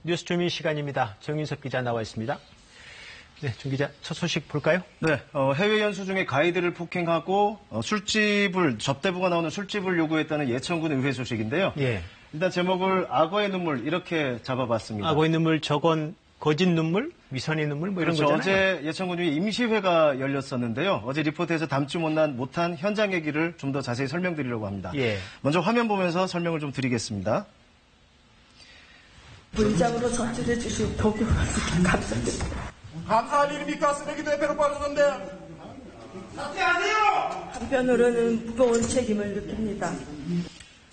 뉴스주민 시간입니다. 정윤석 기자 나와 있습니다. 네, 정 기자, 첫 소식 볼까요? 네, 해외 연수 중에 가이드를 폭행하고 접대부가 나오는 술집을 요구했다는 예천군 의회 소식인데요. 예. 일단 제목을 악어의 눈물 이렇게 잡아봤습니다. 악어의 눈물, 저건 거짓 눈물, 위선의 눈물 뭐 이런 그렇죠. 거잖아요. 어제 예천군이 임시회가 열렸었는데요. 어제 리포트에서 담지 못한 현장 얘기를 좀 더 자세히 설명드리려고 합니다. 예. 먼저 화면 보면서 설명을 좀 드리겠습니다. 부의장으로 선출해 주신 도교 감사드립니다. 감사할 일입니까? 쓰레기도 배로 빠졌는데. 사퇴하세요! 한편으로는 무거운 책임을 느낍니다.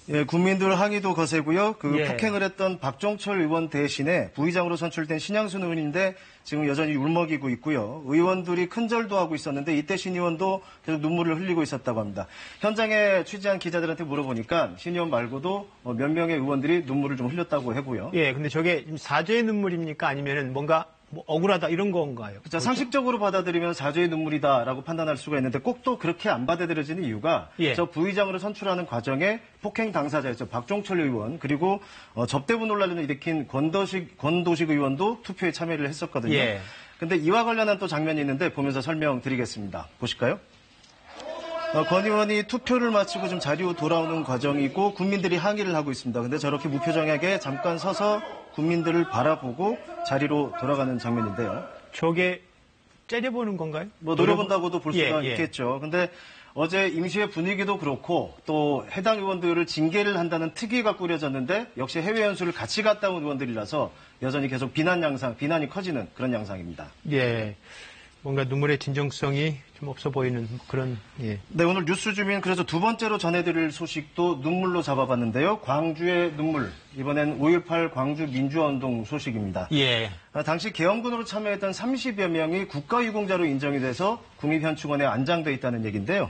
예, 국민들 항의도 거세고요. 예. 폭행을 했던 박종철 의원 대신에 부의장으로 선출된 신양순 의원인데 지금 여전히 울먹이고 있고요. 의원들이 큰절도 하고 있었는데 이때 신 의원도 계속 눈물을 흘리고 있었다고 합니다. 현장에 취재한 기자들한테 물어보니까 신 의원 말고도 몇 명의 의원들이 눈물을 좀 흘렸다고 하고요. 예, 근데 저게 사죄의 눈물입니까? 아니면은 뭔가 뭐 억울하다 이런 건가요? 자, 상식적으로 받아들이면 사죄의 눈물이다라고 판단할 수가 있는데 꼭 또 그렇게 안 받아들여지는 이유가 예. 저 부의장으로 선출하는 과정에 폭행 당사자였죠. 박종철 의원 그리고 접대부 논란을 일으킨 권도식 의원도 투표에 참여를 했었거든요. 예. 근데 이와 관련한 또 장면이 있는데 보면서 설명드리겠습니다. 보실까요? 권 의원이 투표를 마치고 지금 자리로 돌아오는 과정이고 국민들이 항의를 하고 있습니다. 근데 저렇게 무표정하게 잠깐 서서 국민들을 바라보고 자리로 돌아가는 장면인데요. 저게 째려보는 건가요? 뭐 노려본다고도 볼 수가 예. 있겠죠. 근데 어제 임시회 분위기도 그렇고 또 해당 의원들을 징계를 한다는 특위가 꾸려졌는데 역시 해외 연수를 같이 갔다 온 의원들이라서 여전히 계속 비난이 커지는 그런 양상입니다. 예. 뭔가 눈물의 진정성이 좀 없어 보이는 그런, 예. 네, 오늘 뉴스주민 그래서 두 번째로 전해드릴 소식도 눈물로 잡아봤는데요. 광주의 눈물. 이번엔 5.18 광주 민주화운동 소식입니다. 예. 당시 계엄군으로 참여했던 30여 명이 국가유공자로 인정이 돼서 국립현충원에 안장돼 있다는 얘기인데요.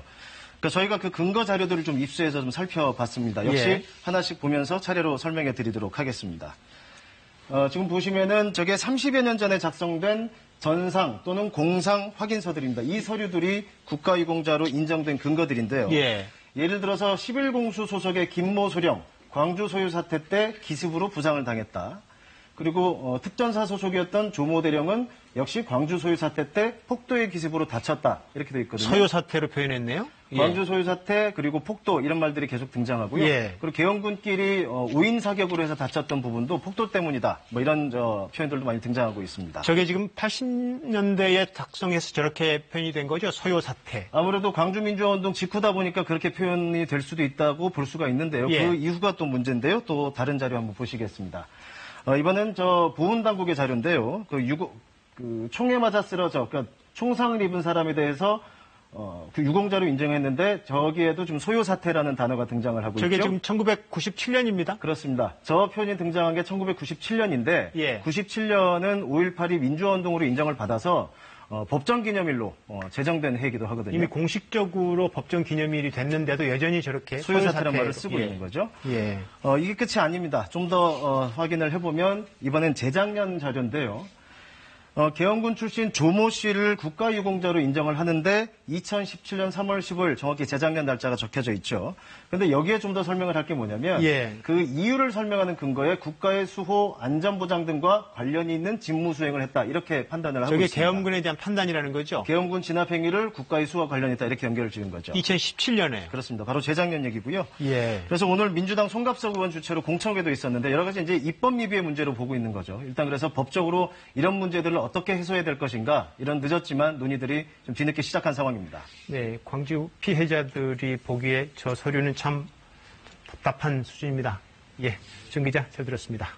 그러니까 저희가 그 근거 자료들을 좀 입수해서 좀 살펴봤습니다. 역시 예. 하나씩 보면서 차례로 설명해 드리도록 하겠습니다. 지금 보시면은 저게 30여 년 전에 작성된 전상 또는 공상 확인서들입니다. 이 서류들이 국가유공자로 인정된 근거들인데요. 예. 예를 들어서 11공수 소속의 김모 소령, 광주 소유 사태 때 기습으로 부상을 당했다. 그리고 특전사 소속이었던 조모 대령은 역시 광주 소유 사태 때 폭도의 기습으로 다쳤다. 이렇게 되어 있거든요. 소요 사태로 표현했네요. 예. 광주 소유 사태 그리고 폭도 이런 말들이 계속 등장하고요. 예. 그리고 계엄군끼리 우인 사격으로 해서 다쳤던 부분도 폭도 때문이다. 뭐 이런 표현들도 많이 등장하고 있습니다. 저게 지금 80년대에 작성해서 저렇게 표현이 된 거죠? 소요 사태. 아무래도 광주 민주화운동 직후다 보니까 그렇게 표현이 될 수도 있다고 볼 수가 있는데요. 예. 그 이후가 또 문제인데요. 또 다른 자료 한번 보시겠습니다. 이번엔 보훈당국의 자료인데요. 총에 맞아 쓰러져, 그러니까 총상을 입은 사람에 대해서 그 유공자로 인정했는데 저기에도 지금 소요 사태라는 단어가 등장을 하고 저게 있죠. 지금 1997년입니다. 그렇습니다. 저 표현이 등장한 게 1997년인데 예. 97년은 5.18이 민주화운동으로 인정을 받아서 법정 기념일로 제정된 해이기도 하거든요. 이미 공식적으로 법정 기념일이 됐는데도 여전히 저렇게 소요 사태라는 말을 쓰고 예. 있는 거죠. 예. 이게 끝이 아닙니다. 좀 더 확인을 해보면 이번엔 재작년 자료인데요. 계엄군 출신 조모 씨를 국가유공자로 인정을 하는데 2017년 3월 15일 정확히 재작년 날짜가 적혀져 있죠. 그런데 여기에 좀 더 설명을 할 게 뭐냐면 예. 그 이유를 설명하는 근거에 국가의 수호, 안전보장 등과 관련이 있는 직무 수행을 했다. 이렇게 판단을 하고 저게 있습니다. 계엄군에 대한 판단이라는 거죠? 계엄군 진압행위를 국가의 수호와 관련했다. 이렇게 연결을 지은 거죠. 2017년에. 그렇습니다. 바로 재작년 얘기고요. 예. 그래서 오늘 민주당 송갑석 의원 주최로 공청회도 있었는데 여러 가지 이제 입법 미비의 문제로 보고 있는 거죠. 일단 그래서 법적으로 이런 문제들을 어떻게 해소해야 될 것인가 이런 늦었지만 논의들이 좀 뒤늦게 시작한 상황입니다. 네, 광주 피해자들이 보기에 저 서류는 참 답답한 수준입니다. 예, 정 기자 잘 들었습니다.